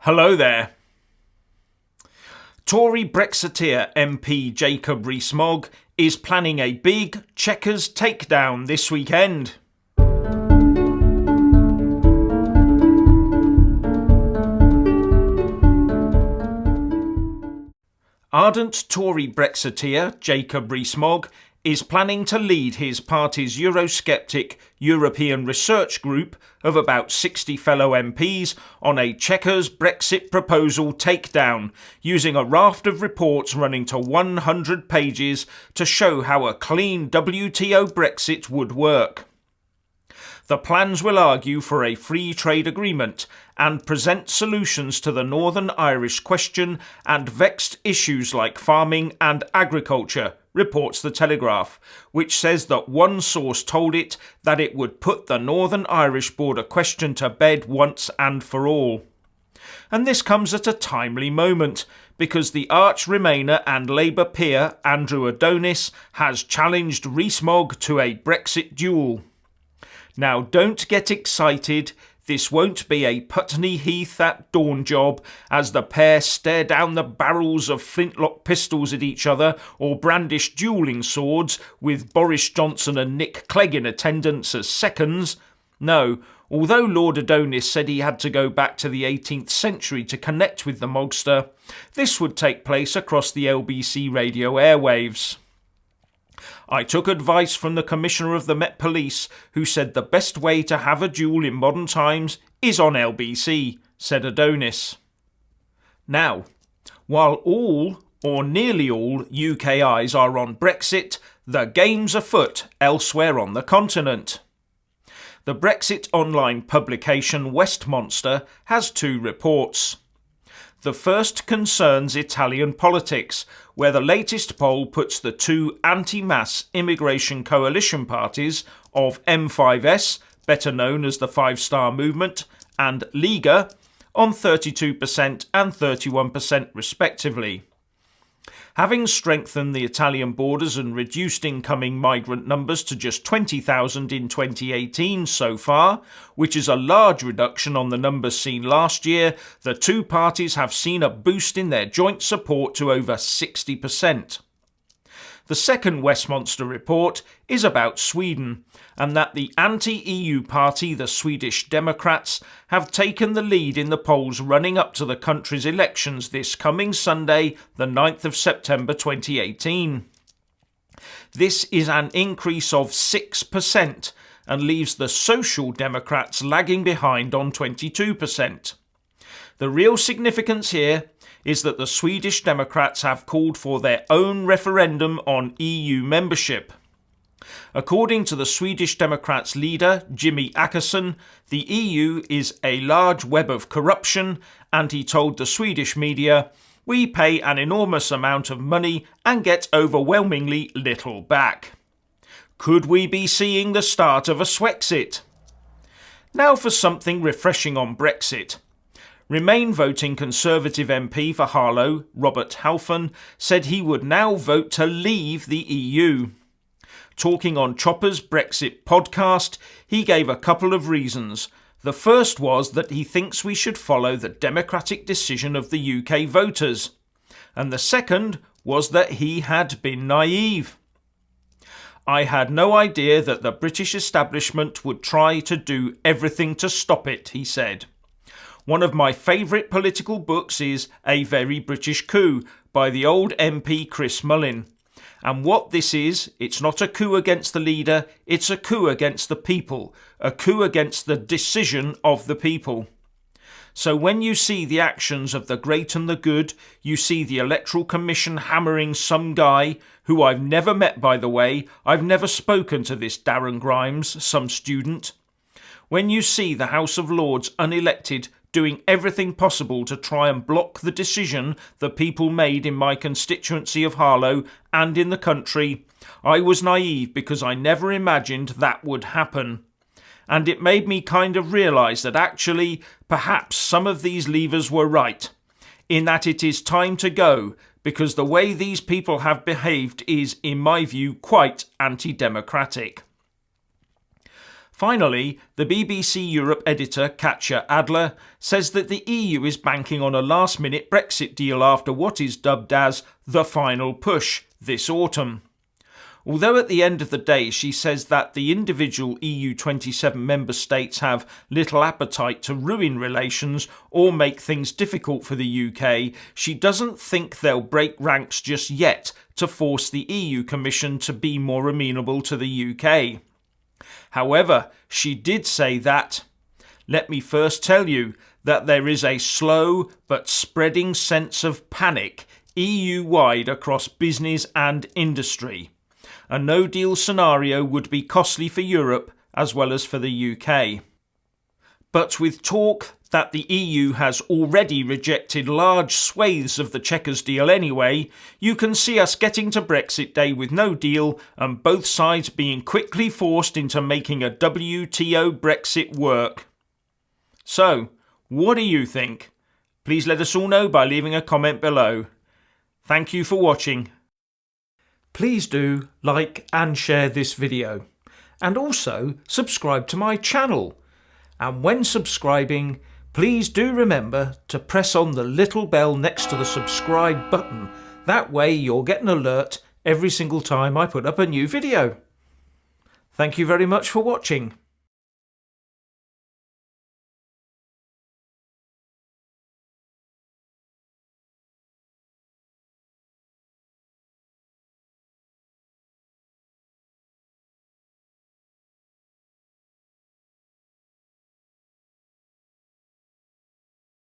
Hello there. Tory Brexiteer MP Jacob Rees-Mogg is planning a big Chequers takedown this weekend. Ardent Tory Brexiteer Jacob Rees-Mogg is planning to lead his party's Eurosceptic European Research Group of about 60 fellow MPs on a Chequers Brexit proposal takedown, using a raft of reports running to 100 pages to show how a clean WTO Brexit would work. The plans will argue for a free trade agreement and present solutions to the Northern Irish question and vexed issues like farming and agriculture, reports the Telegraph, which says that one source told it that it would put the Northern Irish border question to bed once and for all. And this comes at a timely moment, because the arch-Remainer and Labour peer Andrew Adonis has challenged Rees-Mogg to a Brexit duel. Now, don't get excited. This won't be a Putney Heath at dawn job as the pair stare down the barrels of flintlock pistols at each other or brandish duelling swords with Boris Johnson and Nick Clegg in attendance as seconds. No, although Lord Adonis said he had to go back to the 18th century to connect with the Mogster, this would take place across the LBC radio airwaves. I took advice from the Commissioner of the Met Police, who said the best way to have a duel in modern times is on LBC, said Adonis. Now, while all, or nearly all, UK eyes are on Brexit, the game's afoot elsewhere on the continent. The Brexit online publication Westmonster has two reports. The first concerns Italian politics, where the latest poll puts the two anti-mass immigration coalition parties of M5S, better known as the Five Star Movement, and Lega, on 32% and 31% respectively. Having strengthened the Italian borders and reduced incoming migrant numbers to just 20,000 in 2018 so far, which is a large reduction on the numbers seen last year, the two parties have seen a boost in their joint support to over 60%. The second Westmonster report is about Sweden, and that the anti-EU party, the Swedish Democrats, have taken the lead in the polls running up to the country's elections this coming Sunday, the 9th of September 2018. This is an increase of 6% and leaves the Social Democrats lagging behind on 22%. The real significance here is that the Swedish Democrats have called for their own referendum on EU membership. According to the Swedish Democrats' leader, Jimmy Åkesson, the EU is a large web of corruption, and he told the Swedish media, "We pay an enormous amount of money and get overwhelmingly little back." Could we be seeing the start of a Swexit? Now for something refreshing on Brexit. Remain voting Conservative MP for Harlow, Robert Halfon, said he would now vote to leave the EU. Talking on Chequers Brexit podcast, he gave a couple of reasons. The first was that he thinks we should follow the democratic decision of the UK voters. And the second was that he had been naive. "I had no idea that the British establishment would try to do everything to stop it," he said. One of my favourite political books is A Very British Coup by the old MP Chris Mullin. And what this is, it's not a coup against the leader, it's a coup against the people, a coup against the decision of the people. So when you see the actions of the great and the good, you see the Electoral Commission hammering some guy, who I've never met by the way, I've never spoken to this Darren Grimes, some student. When you see the House of Lords unelected doing everything possible to try and block the decision the people made in my constituency of Harlow and in the country, I was naive because I never imagined that would happen. And it made me kind of realise that actually, perhaps some of these leavers were right, in that it is time to go, because the way these people have behaved is, in my view, quite anti-democratic. Finally, the BBC Europe editor Katja Adler says that the EU is banking on a last-minute Brexit deal after what is dubbed as the final push this autumn. Although at the end of the day she says that the individual EU 27 member states have little appetite to ruin relations or make things difficult for the UK, she doesn't think they'll break ranks just yet to force the EU Commission to be more amenable to the UK. However, she did say that, "Let me first tell you that there is a slow but spreading sense of panic EU-wide across business and industry. A no-deal scenario would be costly for Europe as well as for the UK. But with talk that the EU has already rejected large swathes of the Chequers deal anyway, you can see us getting to Brexit Day with no deal and both sides being quickly forced into making a WTO Brexit work." So, what do you think? Please let us all know by leaving a comment below. Thank you for watching. Please do like and share this video, and also subscribe to my channel. And when subscribing, please do remember to press on the little bell next to the subscribe button. That way you'll get an alert every single time I put up a new video. Thank you very much for watching.